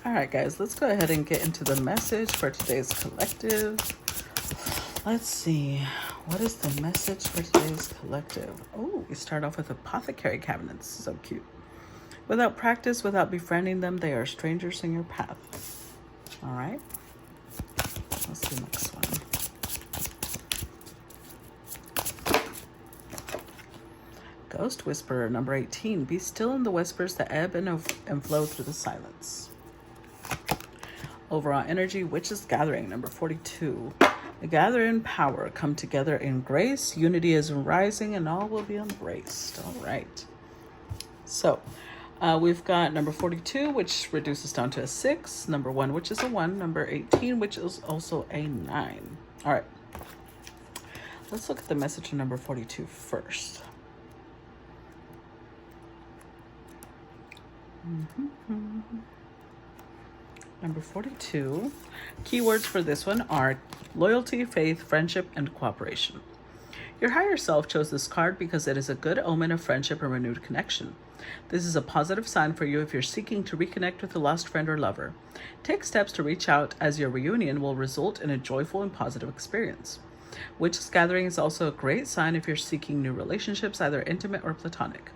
All right, guys, let's go ahead and get into the message for today's collective. Let's see. What is the message for today's collective? Oh, we start off with apothecary cabinets. So cute. Without practice, without befriending them, they are strangers in your path. All right. Let's do the next one. Ghost Whisperer, number 18. Be still in the whispers that ebb and flow through the silence. Overall energy, Witches Gathering, number 42. The gather in power, come together in grace. Unity is rising and all will be embraced. All right. So we've got number 42, which reduces down to a 6. Number 1, which is a 1. Number 18, which is also a 9. All right. Let's look at the message of number 42 first. Number 42. Keywords for this one are loyalty, faith, friendship, and cooperation. Your higher self chose this card because it is a good omen of friendship and renewed connection. This is a positive sign for you if you're seeking to reconnect with a lost friend or lover. Take steps to reach out, as your reunion will result in a joyful and positive experience. Witches Gathering is also a great sign if you're seeking new relationships, either intimate or platonic.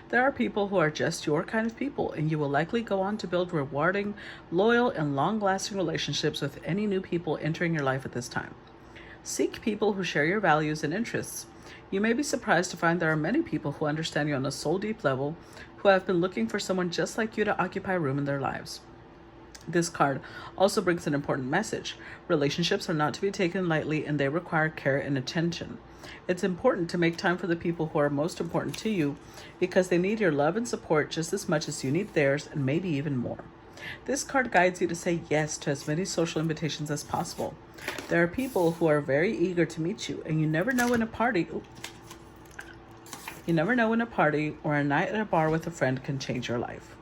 There are people who are just your kind of people, and you will likely go on to build rewarding, loyal, and long-lasting relationships with any new people entering your life at this time. Seek people who share your values and interests. You may be surprised to find there are many people who understand you on a soul-deep level who have been looking for someone just like you to occupy room in their lives. This card also brings an important message. Relationships are not to be taken lightly, and they require care and attention. It's important to make time for the people who are most important to you because they need your love and support just as much as you need theirs, and maybe even more. This card guides you to say yes to as many social invitations as possible. There are people who are very eager to meet you, and you never know when a party or a night at a bar with a friend can change your life.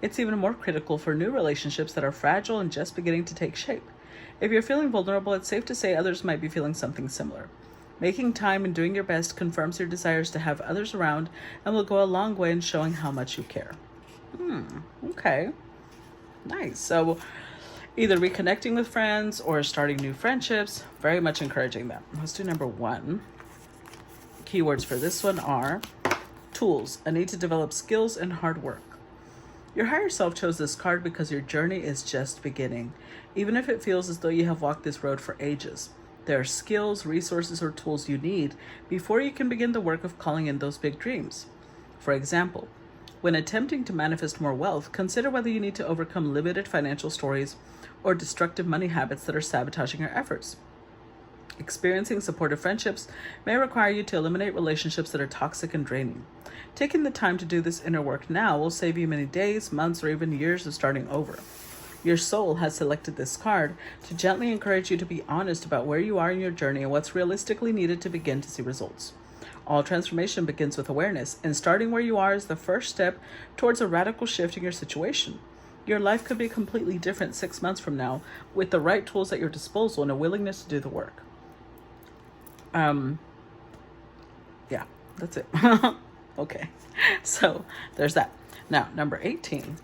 It's even more critical for new relationships that are fragile and just beginning to take shape. If you're feeling vulnerable, it's safe to say others might be feeling something similar. Making time and doing your best confirms your desires to have others around and will go a long way in showing how much you care. Okay. Nice. So either reconnecting with friends or starting new friendships, very much encouraging that. Let's do number 1. Keywords for this one are tools, a need to develop skills and hard work. Your higher self chose this card because your journey is just beginning, even if it feels as though you have walked this road for ages. There are skills, resources, or tools you need before you can begin the work of calling in those big dreams. For example, when attempting to manifest more wealth, consider whether you need to overcome limited financial stories or destructive money habits that are sabotaging your efforts. Experiencing supportive friendships may require you to eliminate relationships that are toxic and draining. Taking the time to do this inner work now will save you many days, months, or even years of starting over. Your soul has selected this card to gently encourage you to be honest about where you are in your journey and what's realistically needed to begin to see results. All transformation begins with awareness, and starting where you are is the first step towards a radical shift in your situation. Your life could be completely different 6 months from now with the right tools at your disposal and a willingness to do the work. Yeah, that's it. Okay, so there's that. Now, number 18.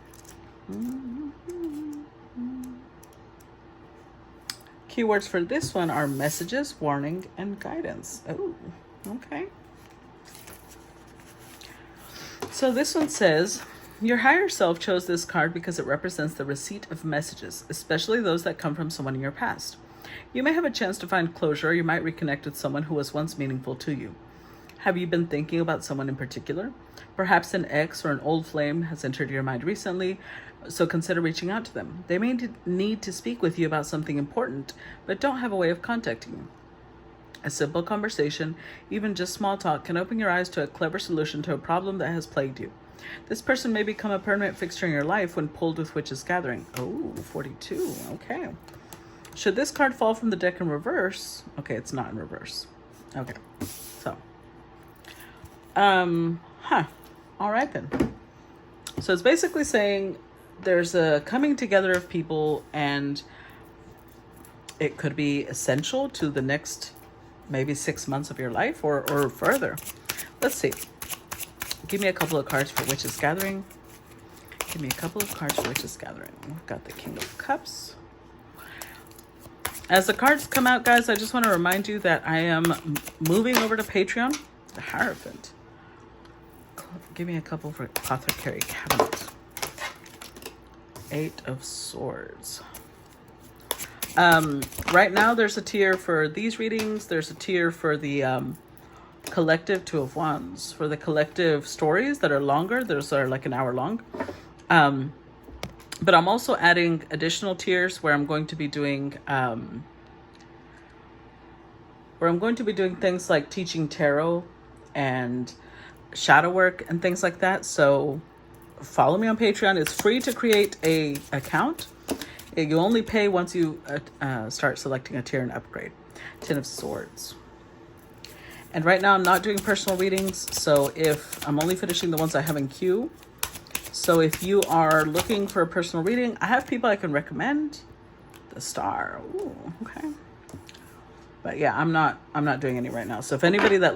Keywords for this one are messages, warning, and guidance. Oh, okay. So this one says, your higher self chose this card because it represents the receipt of messages, especially those that come from someone in your past. You may have a chance to find closure, or you might reconnect with someone who was once meaningful to you. Have you been thinking about someone in particular? Perhaps an ex or an old flame has entered your mind recently, so consider reaching out to them. They may need to speak with you about something important, but don't have a way of contacting you. A simple conversation, even just small talk, can open your eyes to a clever solution to a problem that has plagued you. This person may become a permanent fixture in your life when pulled with Witches Gathering. Oh, 42. Okay. Should this card fall from the deck in reverse? Okay, it's not in reverse. Okay. So. All right then. So it's basically saying there's a coming together of people, and it could be essential to the next maybe 6 months of your life or further. Let's see. Give me a couple of cards for Witches Gathering. Give me a couple of cards for Witches Gathering. We've got the King of Cups. As the cards come out, guys, I just want to remind you that I am moving over to Patreon. The Hierophant. Give me a couple for Apothecary Cabinet. 8 of Swords. Right now, there's a tier for these readings. There's a tier for the collective 2 of Wands. For the collective stories that are longer, those are like an hour long. But I'm also adding additional tiers where I'm going to be doing things like teaching tarot and shadow work and things like that. So follow me on Patreon. It's free to create a account. You only pay once you start selecting a tier and upgrade. 10 of Swords. And right now I'm not doing personal readings, so if I'm only finishing the ones I have in queue. So if you are looking for a personal reading, I have people I can recommend. The Star. Ooh, okay. But yeah, I'm not doing any right now. So if anybody that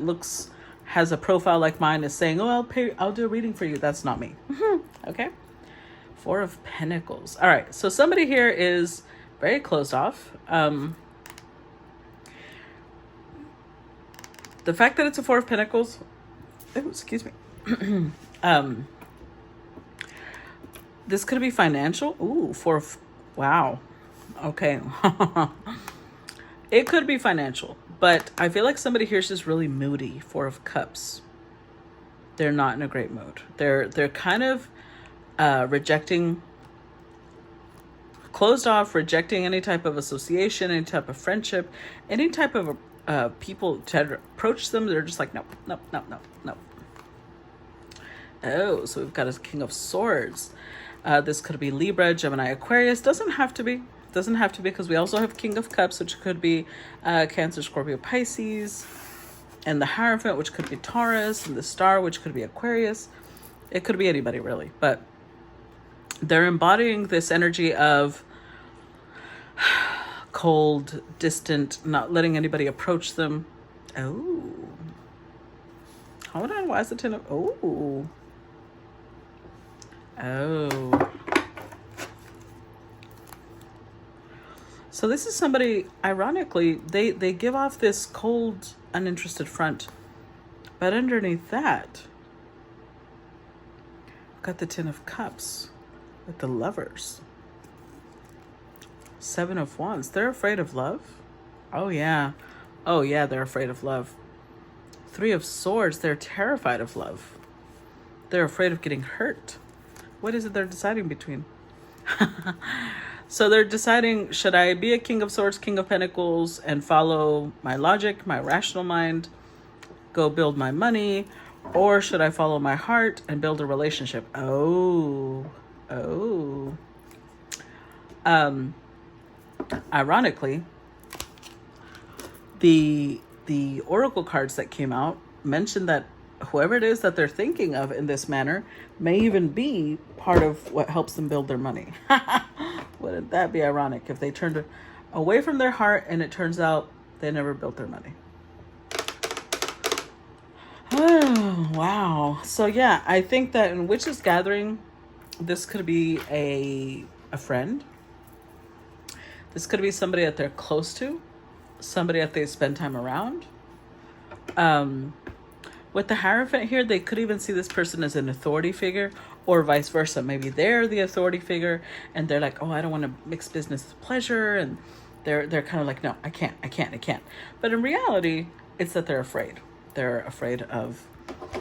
has a profile like mine is saying, "Oh, I'll do a reading for you," that's not me. Okay. 4 of Pentacles. All right. So somebody here is very closed off. The fact that it's a 4 of Pentacles, excuse me. This could be financial. Ooh, wow. Okay. It could be financial, but I feel like somebody here is just really moody. 4 of Cups. They're not in a great mood. They're kind of closed off, rejecting any type of association, any type of friendship, any type of people to approach them. They're just like, nope, nope, nope, nope, nope. Oh, so we've got a King of Swords. This could be Libra, Gemini, Aquarius. Doesn't have to be because we also have King of Cups, which could be Cancer, Scorpio, Pisces, and the Hierophant, which could be Taurus, and the Star, which could be Aquarius. It could be anybody really, but they're embodying this energy of cold, distant, not letting anybody approach them. Oh, hold on. Why is the 10 of... Oh. So this is somebody, ironically, they give off this cold, uninterested front, but underneath that, got the 10 of Cups with the Lovers. 7 of Wands. They're afraid of love. Oh yeah, they're afraid of love. 3 of Swords. They're terrified of love. They're afraid of getting hurt. What is it they're deciding between? So they're deciding, should I be a King of Swords, King of Pentacles, and follow my logic, my rational mind, go build my money, or should I follow my heart and build a relationship? Ironically, the oracle cards that came out mentioned that whoever it is that they're thinking of in this manner may even be part of what helps them build their money. Wouldn't that be ironic if they turned away from their heart and it turns out they never built their money? Oh, wow. So yeah, I think that in Witches Gathering, this could be a friend. This could be somebody that they're close to, somebody that they spend time around. With the Hierophant here, they could even see this person as an authority figure, or vice versa. Maybe they're the authority figure and they're like, oh, I don't want to mix business with pleasure. And they're kind of like, no, I can't. But in reality, it's that they're afraid. They're afraid of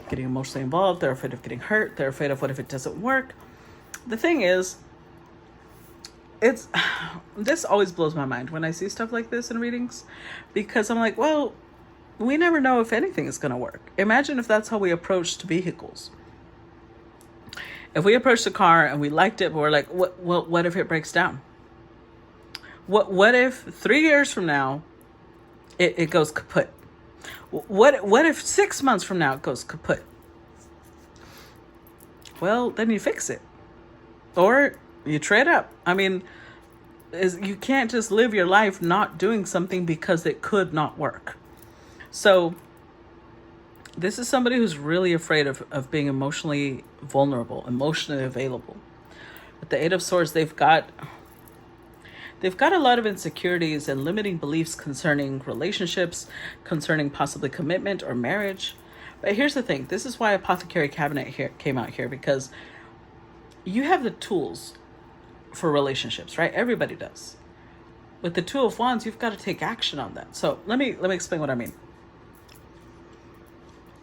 getting emotionally involved. They're afraid of getting hurt. They're afraid of what if it doesn't work. The thing is, this always blows my mind when I see stuff like this in readings, because I'm like, well, we never know if anything is going to work. Imagine if that's how we approached vehicles. If we approached a car and we liked it, but we're like, what if it breaks down? What if 3 years from now it goes kaput? What if 6 months from now it goes kaput? Well, then you fix it. Or you trade up. I mean, you can't just live your life not doing something because it could not work. So this is somebody who's really afraid of being emotionally vulnerable, emotionally available. With the Eight of Swords, they've got a lot of insecurities and limiting beliefs concerning relationships, concerning possibly commitment or marriage. But here's the thing. This is why Apothecary Cabinet here came out here, because you have the tools for relationships, right? Everybody does. With the Two of Wands, you've got to take action on that. So let me explain what I mean.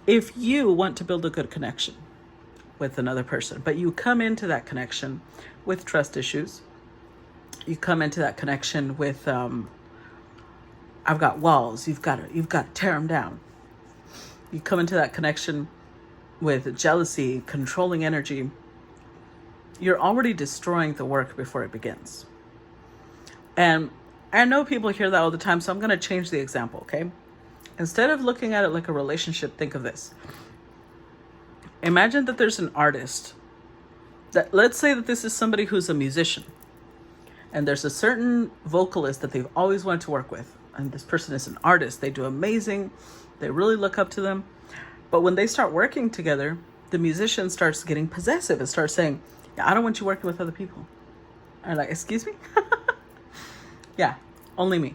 If you want to build a good connection with another person, but you come into that connection with trust issues, you come into that connection with I've got walls, you've got to tear them down. You come into that connection with jealousy, controlling energy, you're already destroying the work before it begins. And I know people hear that all the time, so I'm going to change the example, okay? Instead of looking at it like a relationship, think of this. Imagine that there's an artist. Let's say that this is somebody who's a musician. And there's a certain vocalist that they've always wanted to work with. And this person is an artist. They do amazing. They really look up to them. But when they start working together, the musician starts getting possessive and starts saying, yeah, I don't want you working with other people. And I'm like, excuse me? Yeah, only me.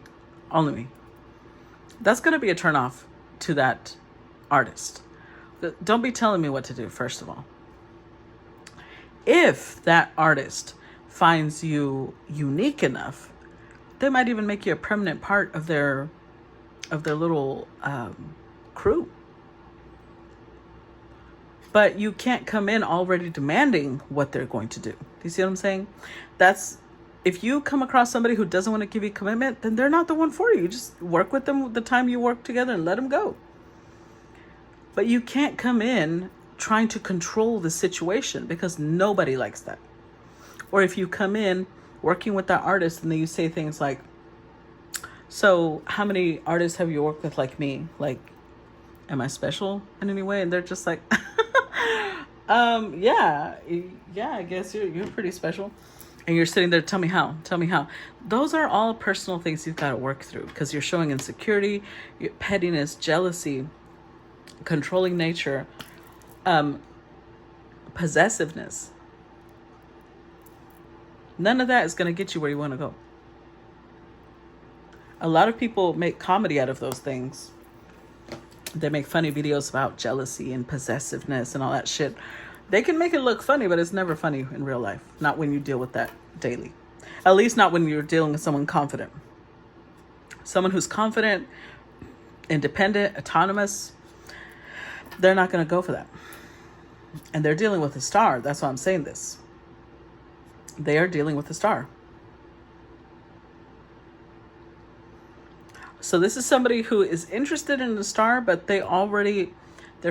Only me. That's going to be a turnoff to that artist. Don't be telling me what to do, first of all. If that artist finds you unique enough, they might even make you a permanent part of their little crew. But you can't come in already demanding what they're going to do. Do you see what I'm saying? If you come across somebody who doesn't want to give you commitment, then they're not the one for you. You just work with them the time you work together and let them go. But you can't come in trying to control the situation, because nobody likes that. Or if you come in working with that artist and then you say things like, so how many artists have you worked with like me? Like, am I special in any way? And they're just like, yeah, I guess you're pretty special. And you're sitting there, tell me how. Those are all personal things you've got to work through, because you're showing insecurity, pettiness, jealousy, controlling nature, possessiveness. None of that is going to get you where you want to go. A lot of people make comedy out of those things. They make funny videos about jealousy and possessiveness and all that shit. They can make it look funny, but it's never funny in real life. Not when you deal with that daily. At least not when you're dealing with someone confident. Someone who's confident, independent, autonomous, they're not going to go for that. And they're dealing with a star. That's why I'm saying this. They are dealing with a star. So this is somebody who is interested in the star, but they're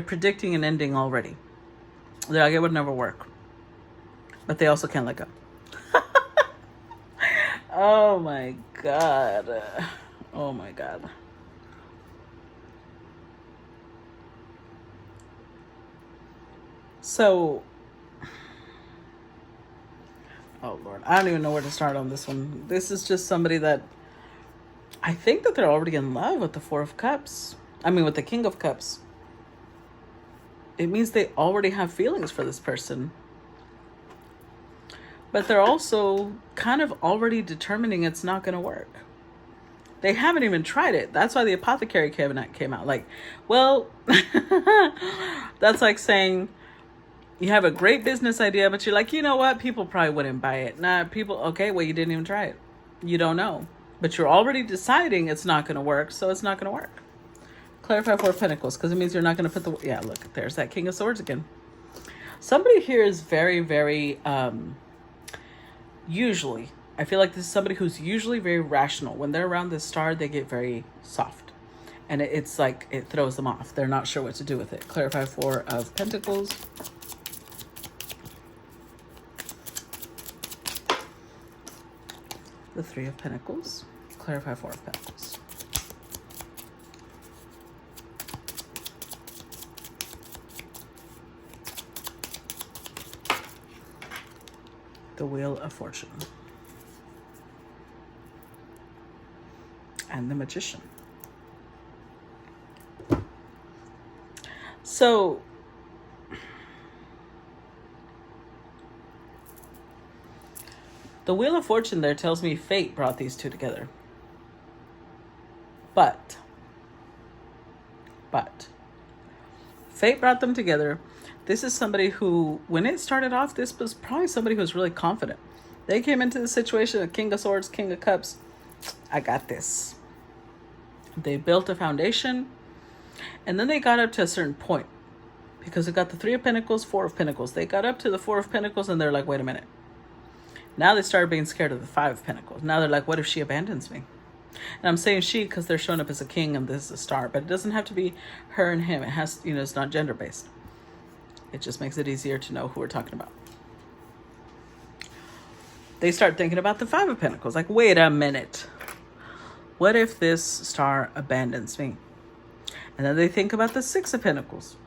predicting an ending already. They're like, it would never work. But they also can't let go. Oh my God. Oh my God. So, oh Lord, I don't even know where to start on this one. This is just somebody that I think that they're already in love with the Four of Cups. With the King of Cups. It means they already have feelings for this person. But they're also kind of already determining it's not going to work. They haven't even tried it. That's why the Apothecary Cabinet came out. Like, well, that's like saying you have a great business idea, but you're like, you know what? People probably wouldn't buy it. Okay, well, you didn't even try it. You don't know. But you're already deciding it's not going to work, so it's not going to work. Clarify Four of Pentacles, because it means you're not going to put the... Yeah, look, there's that King of Swords again. Somebody here is very, very... usually, I feel like this is somebody who's usually very rational. When they're around this star, they get very soft. And it's like it throws them off. They're not sure what to do with it. Clarify Four of Pentacles. The Three of Pentacles. Clarify Four of Pentacles. The Wheel of Fortune. And the Magician. So The Wheel of Fortune there tells me fate brought these two together. But fate brought them together. This is somebody who, when it started off, this was probably somebody who was really confident. They came into the situation, a King of Swords, King of Cups. I got this. They built a foundation, and then they got up to a certain point, because they got the Three of Pentacles, Four of Pentacles. They got up to the Four of Pentacles, and they're like, wait a minute. Now they started being scared of the Five of Pentacles. Now they're like, what if she abandons me? And I'm saying she because they're showing up as a king and this is a star. But it doesn't have to be her and him. It has, it's not gender-based. It just makes it easier to know who we're talking about. They start thinking about the Five of Pentacles. Like, wait a minute. What if this star abandons me? And then they think about the Six of Pentacles.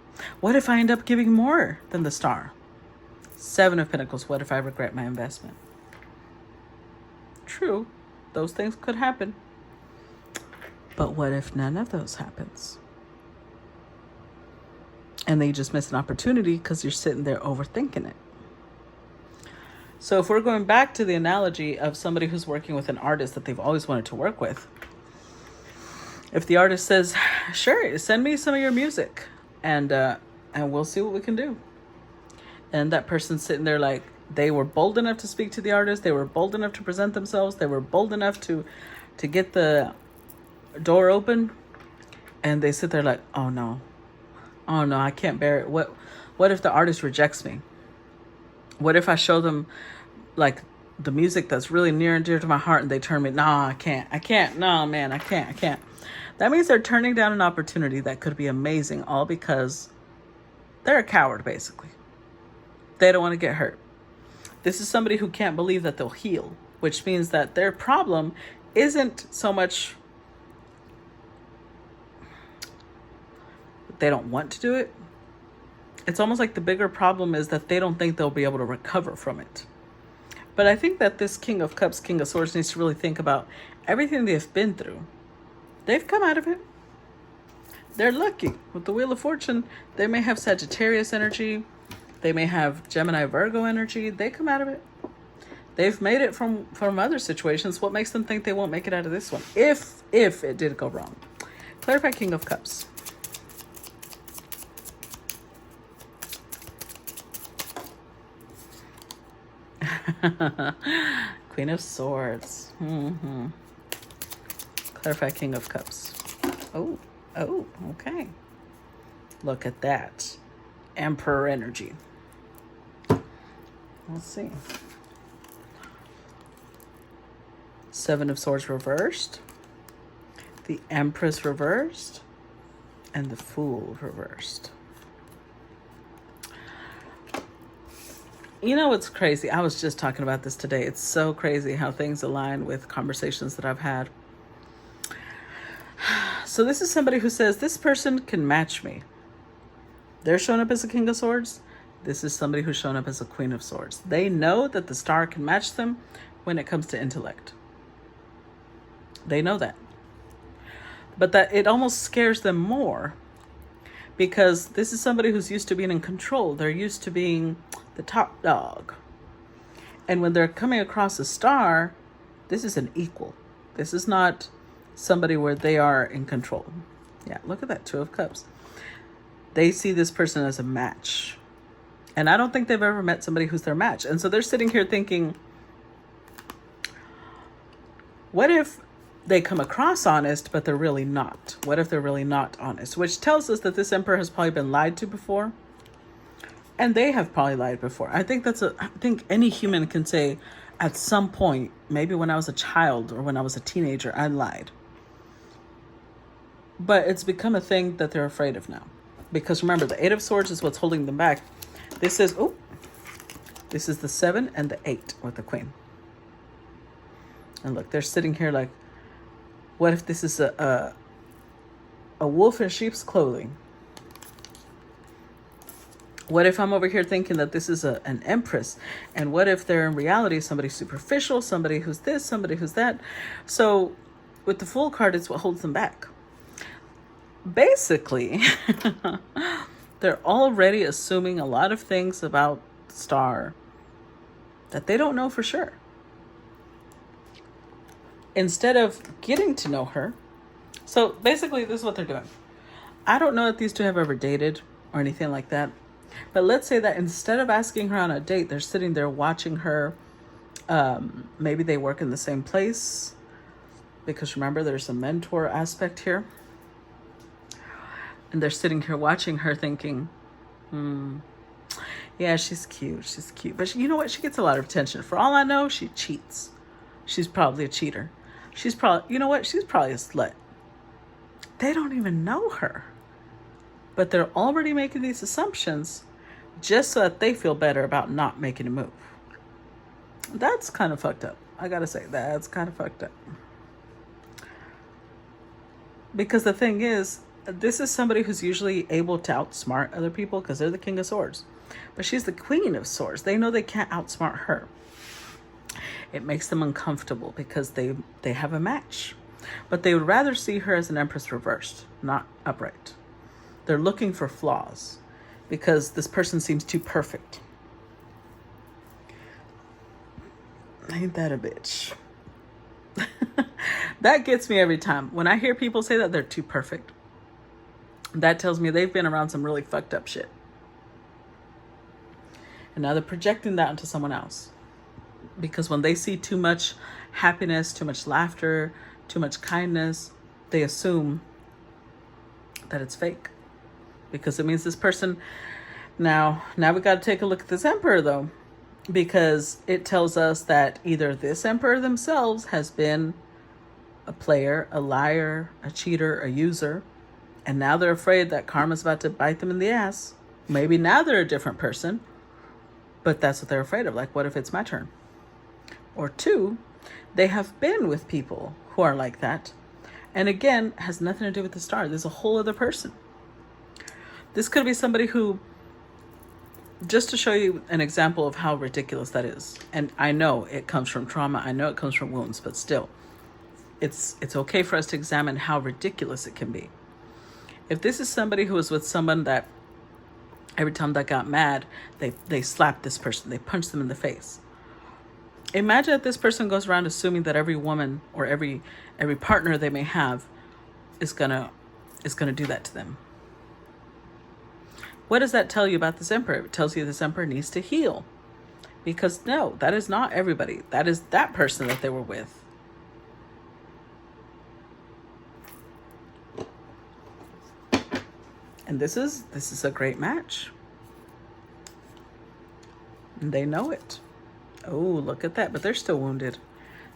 What if I end up giving more than the star? Seven of Pentacles. What if I regret my investment? True. Those things could happen. But what if none of those happens? And they just miss an opportunity because you're sitting there overthinking it. So if we're going back to the analogy of somebody who's working with an artist that they've always wanted to work with, if the artist says, sure, send me some of your music and we'll see what we can do. And that person's sitting there like, they were bold enough to speak to the artist. They were bold enough to present themselves. They were bold enough to get the door open. And they sit there like, oh no, I can't bear it. What if the artist rejects me? What if I show them like the music that's really near and dear to my heart and they turn me, no, I can't. No, man, I can't. That means they're turning down an opportunity that could be amazing, all because they're a coward, basically. They don't want to get hurt. This is somebody who can't believe that they'll heal, which means that their problem isn't so much that they don't want to do it. It's almost like the bigger problem is that they don't think they'll be able to recover from it. But I think that this King of Cups, King of Swords needs to really think about everything they've been through. They've come out of it. They're lucky. With the Wheel of Fortune, they may have Sagittarius energy. They may have Gemini, Virgo energy. They come out of it. They've made it from other situations. What makes them think they won't make it out of this one? If it did go wrong. Clarify King of Cups. Queen of Swords. Clarify King of Cups. Oh, okay. Look at that. Emperor energy. Let's see. Seven of Swords reversed. The Empress reversed. And the Fool reversed. You know what's crazy? I was just talking about this today. It's so crazy how things align with conversations that I've had. So this is somebody who says, this person can match me. They're showing up as a King of Swords. This is somebody who's shown up as a Queen of Swords. They know that the star can match them when it comes to intellect. They know that. But that it almost scares them more because this is somebody who's used to being in control. They're used to being the top dog. And when they're coming across a star, this is an equal. This is not somebody where they are in control. Yeah, look at that, Two of Cups. They see this person as a match. And I don't think they've ever met somebody who's their match. And so they're sitting here thinking, what if they come across honest, but they're really not? What if they're really not honest? Which tells us that this emperor has probably been lied to before. And they have probably lied before. I think any human can say at some point, maybe when I was a child or when I was a teenager, I lied. But it's become a thing that they're afraid of now. Because remember, the Eight of Swords is what's holding them back. This is, this is the 7 and the 8 with the Queen. And look, they're sitting here like, what if this is a wolf in sheep's clothing? What if I'm over here thinking that this is an empress? And what if they're in reality somebody superficial, somebody who's this, somebody who's that? So with the Fool card, it's what holds them back. Basically, they're already assuming a lot of things about Star that they don't know for sure. instead of getting to know her, so basically this is what they're doing. I don't know if these two have ever dated or anything like that, but let's say that instead of asking her on a date, they're sitting there watching her. Maybe they work in the same place, because remember, there's a mentor aspect here. And they're sitting here watching her thinking, yeah, she's cute. She's cute. But you know what? She gets a lot of attention. For all I know, she cheats. She's probably a cheater. She's probably, you know what? She's probably a slut. They don't even know her. But they're already making these assumptions just so that they feel better about not making a move. That's kind of fucked up. I gotta say, that's kind of fucked up. Because the thing is, this is somebody who's usually able to outsmart other people because they're the King of Swords. But she's the Queen of Swords. They know they can't outsmart her. It makes them uncomfortable because they have a match. But they would rather see her as an Empress reversed, not upright. They're looking for flaws because this person seems too perfect. Ain't that a bitch? That gets me every time. When I hear people say that they're too perfect, that tells me they've been around some really fucked up shit. And now they're projecting that onto someone else. Because when they see too much happiness, too much laughter, too much kindness, they assume that it's fake. Because it means this person... Now we got to take a look at this Emperor, though. Because it tells us that either this Emperor themselves has been a player, a liar, a cheater, a user, and now they're afraid that karma's about to bite them in the ass. Maybe now they're a different person, but that's what they're afraid of. Like, what if it's my turn? Or two, they have been with people who are like that. And again, has nothing to do with the star. There's a whole other person. This could be somebody who, just to show you an example of how ridiculous that is. And I know it comes from trauma. I know it comes from wounds, but still, it's okay for us to examine how ridiculous it can be. If this is somebody who was with someone that every time that got mad, they slapped this person, they punched them in the face. Imagine that this person goes around assuming that every woman or every partner they may have is gonna do that to them. What does that tell you about this Emperor? It tells you this Emperor needs to heal. Because no, that is not everybody. That is that person that they were with. And this is a great match. And they know it. Oh, look at that. But they're still wounded.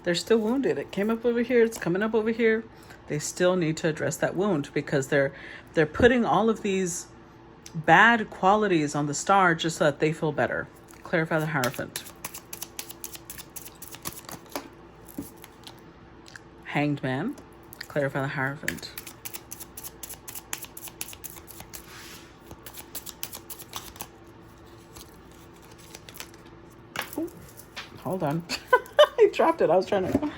They're still wounded. It came up over here. It's coming up over here. They still need to address that wound because they're putting all of these bad qualities on the star just so that they feel better. Clarify the Hierophant. Hanged Man. Clarify the Hierophant. Ooh, hold on. I dropped it. I was trying to...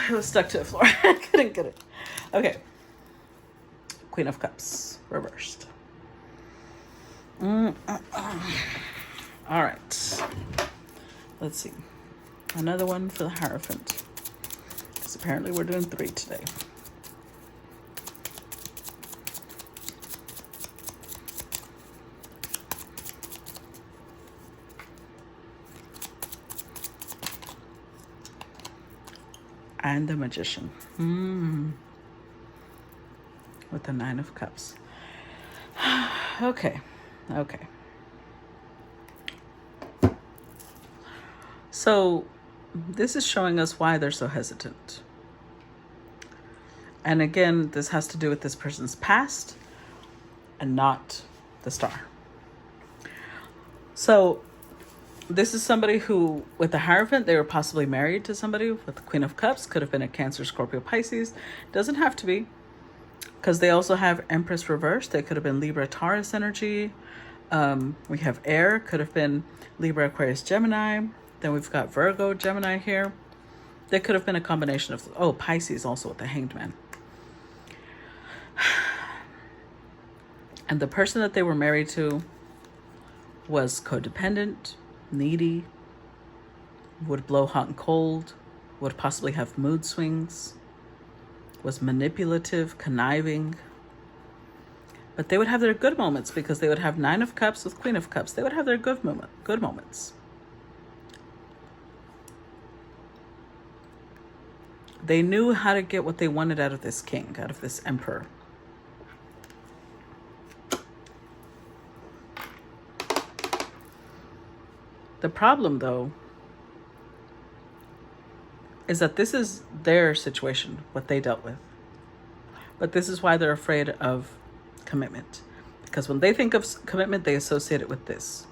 It was stuck to the floor. I couldn't get it. Okay. Queen of Cups. Reversed. All right. Let's see. Another one for the Hierophant. Because apparently we're doing 3 today. And the Magician. With the 9 of Cups. Okay. So this is showing us why they're so hesitant. And again, this has to do with this person's past and not the star. So this is somebody who, with the Hierophant, they were possibly married to somebody. With the Queen of Cups, could have been a Cancer, Scorpio, Pisces. Doesn't have to be, because they also have Empress reversed. They could have been Libra, Taurus energy. We have Air, could have been Libra, Aquarius, Gemini. Then we've got Virgo, Gemini here. They could have been a combination of, oh, Pisces also with the Hanged Man. And the person that they were married to was codependent, needy, would blow hot and cold, would possibly have mood swings, was manipulative, conniving. But they would have their good moments because they would have Nine of Cups with Queen of Cups. They would have their good moments. They knew how to get what they wanted out of this king, out of this emperor. The problem, though, is that this is their situation, what they dealt with. But this is why they're afraid of commitment. Because when they think of commitment, they associate it with this.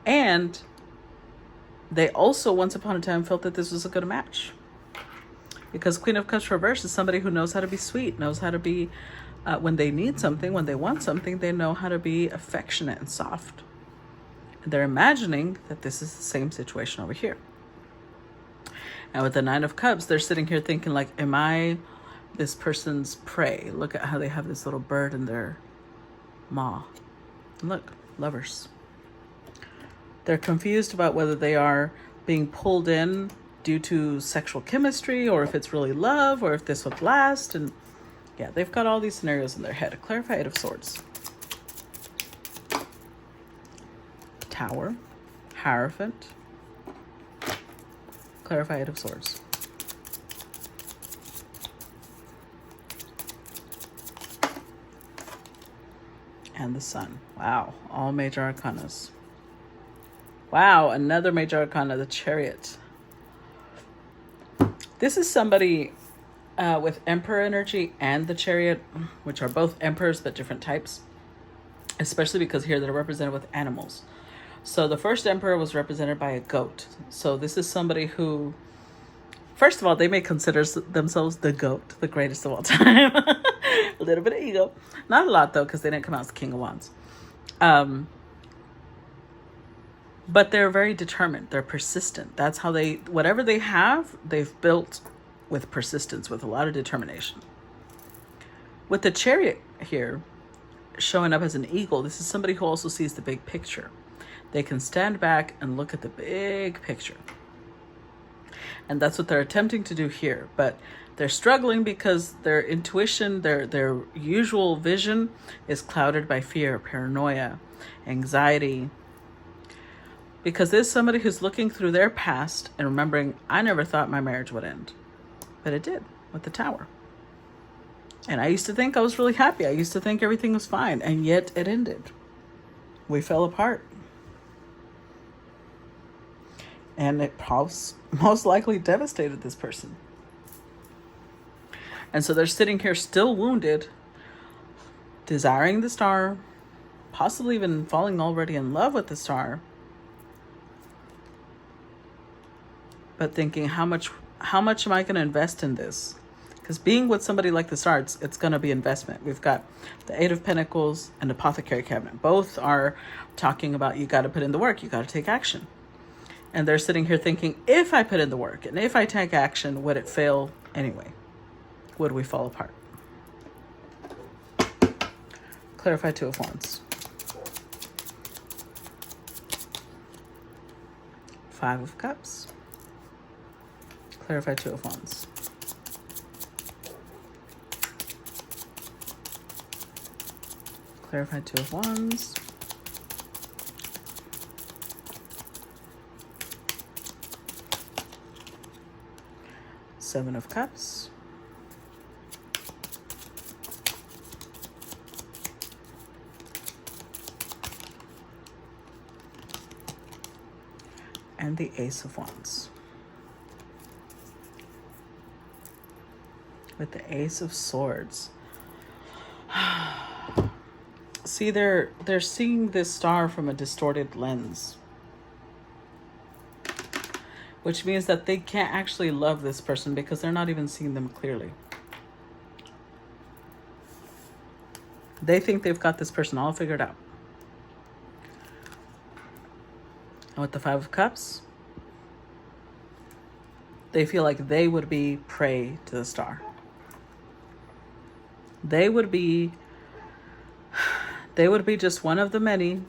And they also, once upon a time, felt that this was a good match. Because Queen of Cups reverse is somebody who knows how to be sweet, knows how to be, when they need something, when they want something, they know how to be affectionate and soft. And they're imagining that this is the same situation over here. And with the Nine of Cups, they're sitting here thinking like, am I this person's prey? Look at how they have this little bird in their maw. And look, lovers. They're confused about whether they are being pulled in due to sexual chemistry or if it's really love or if this would last. And yeah, they've got all these scenarios in their head. Clarify Eight of Swords. Tower. Hierophant. Clarify Eight of Swords. And the Sun. Wow. All major arcanas. Wow. Another major arcana, the Chariot. This is somebody with Emperor energy and the Chariot, which are both emperors but different types. Especially because here they're represented with animals. So the first emperor was represented by a goat. So this is somebody who, first of all, they may consider themselves the goat, the greatest of all time. A little bit of ego. Not a lot, though, because they didn't come out as the King of Wands. But they're very determined. They're persistent. That's how they, whatever they have, they've built with persistence, with a lot of determination. With the Chariot here, showing up as an eagle, this is somebody who also sees the big picture. They can stand back and look at the big picture. And that's what they're attempting to do here. But they're struggling because their intuition, their usual vision is clouded by fear, paranoia, anxiety. Because there's somebody who's looking through their past and remembering, I never thought my marriage would end. But it did with the Tower. And I used to think I was really happy. I used to think everything was fine. And yet it ended. We fell apart. And it most likely devastated this person. And so they're sitting here still wounded, desiring the star, possibly even falling already in love with the star, but thinking, how much am I going to invest in this? Because being with somebody like the star, it's going to be investment. We've got the Eight of Pentacles and Apothecary Cabinet. Both are talking about you got to put in the work, you got to take action. And they're sitting here thinking, if I put in the work and if I take action, would it fail anyway? Would we fall apart? Clarify Two of Wands. Five of Cups. Clarify Two of Wands. Clarify Two of Wands. Seven of Cups. And the Ace of Wands. With the Ace of Swords. See, they're seeing this star from a distorted lens. Which means that they can't actually love this person because they're not even seeing them clearly. They think they've got this person all figured out. And with the Five of Cups, They feel like they would be prey to the star. They would be just one of the many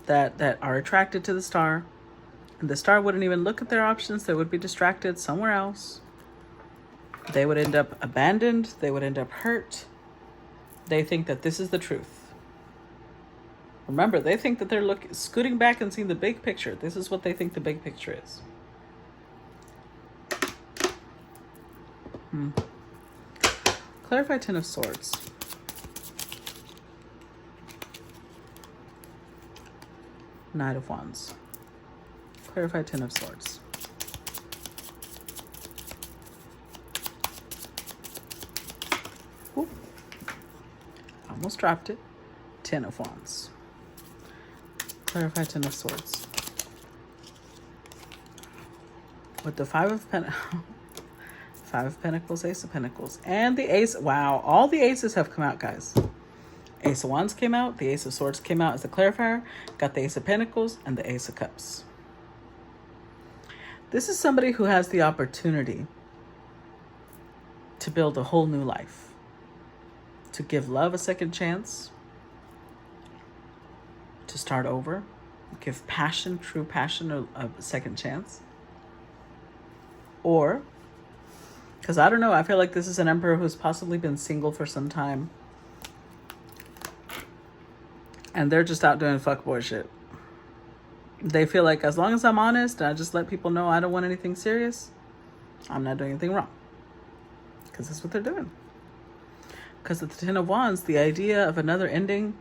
that are attracted to the star. And the star wouldn't even look at their options. They would be distracted somewhere else. They would end up abandoned. They would end up hurt. They think that this is the truth. Remember, they think that they're scooting back and seeing the big picture. This is what they think the big picture is. Clarify Ten of Swords. Knight of Wands. Clarify Ten of Swords. Ooh. Almost dropped it. Ten of Wands. Clarify Ten of Swords. With the Five of Pentacles, Ace of Pentacles, and the Ace. Wow, all the aces have come out, guys. Ace of Wands came out. The Ace of Swords came out as the clarifier. Got the Ace of Pentacles and the Ace of Cups. This is somebody who has the opportunity to build a whole new life, to give love a second chance, to start over, give passion, true passion, a second chance. Or, because I don't know, I feel like this is an emperor who's possibly been single for some time. And they're just out doing fuckboy shit. They feel like as long as I'm honest and I just let people know I don't want anything serious, I'm not doing anything wrong. Because that's what they're doing. Because at the Ten of Wands, the idea of another ending,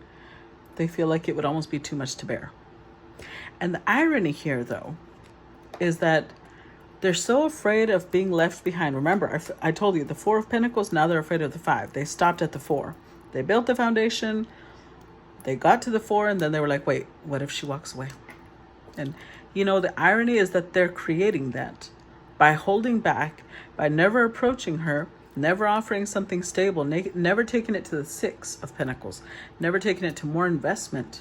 they feel like it would almost be too much to bear. And the irony here, though, is that they're so afraid of being left behind. Remember, I told you, the Four of Pentacles, now they're afraid of the Five. They stopped at the Four. They built the foundation. They got to the Four, and then they were like, wait, what if she walks away? And, you know, the irony is that they're creating that by holding back, by never approaching her, never offering something stable, never taking it to the Six of Pentacles, never taking it to more investment.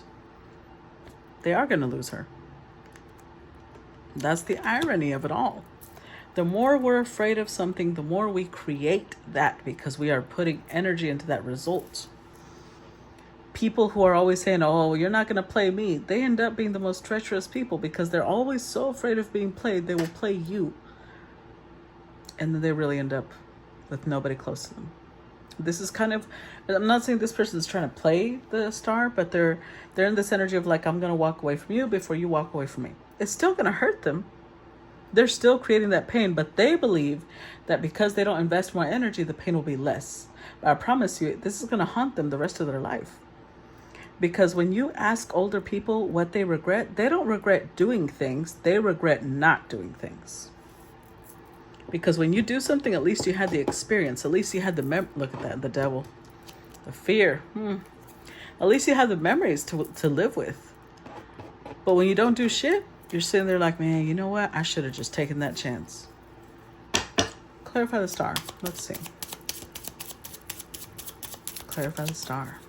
They are going to lose her. That's the irony of it all. The more we're afraid of something, the more we create that because we are putting energy into that result. People who are always saying, oh, you're not going to play me, they end up being the most treacherous people because they're always so afraid of being played, they will play you. And then they really end up with nobody close to them. This is kind of, I'm not saying this person's trying to play the star, but they're in this energy of like, I'm going to walk away from you before you walk away from me. It's still going to hurt them. They're still creating that pain, but they believe that because they don't invest more energy, the pain will be less. But I promise you, this is going to haunt them the rest of their life. Because when you ask older people what they regret, they don't regret doing things. They regret not doing things. Because when you do something, at least you had the experience. At least you had the look at that, the devil. The fear. At least you have the memories to live with. But when you don't do shit, you're sitting there like, man, you know what? I should have just taken that chance. Clarify the star. Let's see. Clarify the star.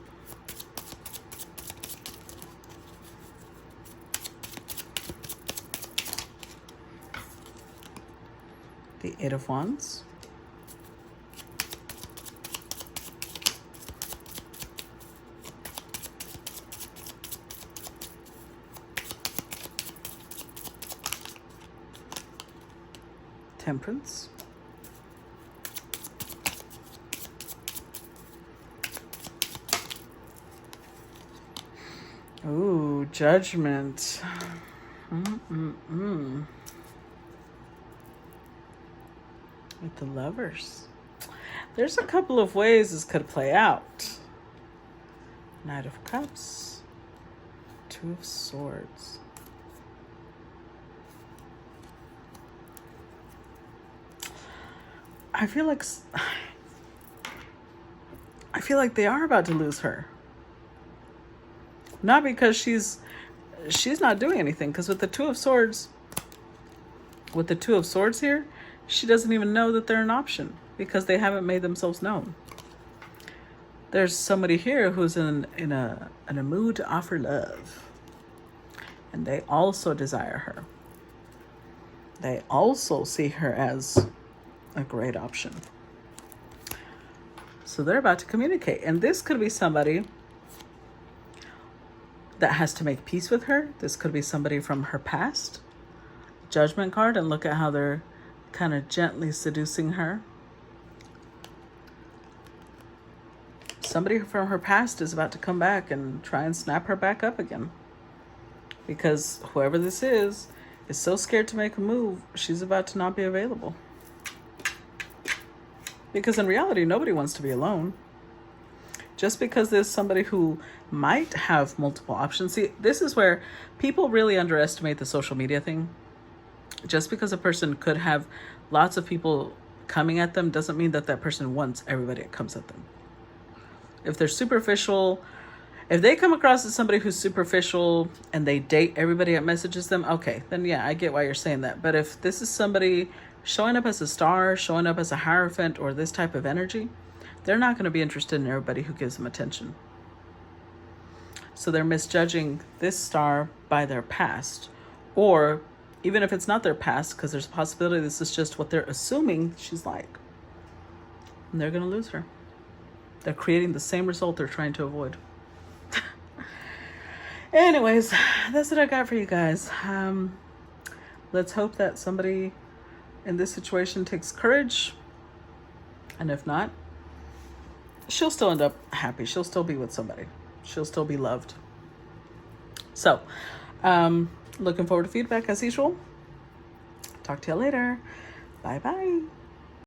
The Eight of Wands. Temperance. Ooh, Judgment. With the Lovers. There's a couple of ways this could play out. Knight of Cups. Two of Swords. I feel like they are about to lose her. Not because she's not doing anything, because with the Two of Swords here, she doesn't even know that they're an option because they haven't made themselves known. There's somebody here who's in a mood to offer love, and they also desire her. They also see her as a great option. So they're about to communicate. And this could be somebody that has to make peace with her. This could be somebody from her past. Judgment card, and look at how they're kind of gently seducing her. Somebody from her past is about to come back and try and snap her back up again. Because whoever this is so scared to make a move, she's about to not be available. Because in reality, nobody wants to be alone. Just because there's somebody who might have multiple options. See, this is where people really underestimate the social media thing. Just because a person could have lots of people coming at them doesn't mean that that person wants everybody that comes at them. If they're superficial, if they come across as somebody who's superficial and they date everybody that messages them, okay, then yeah, I get why you're saying that. But if this is somebody showing up as a star, showing up as a hierophant, or this type of energy, they're not going to be interested in everybody who gives them attention. So they're misjudging this star by their past. Or even if it's not their past, because there's a possibility this is just what they're assuming she's like. And they're going to lose her. They're creating the same result they're trying to avoid. Anyways, that's what I got for you guys. Let's hope that somebody in this situation takes courage. And if not, she'll still end up happy. She'll still be with somebody. She'll still be loved. So, looking forward to feedback as usual. Talk to you later. Bye-bye.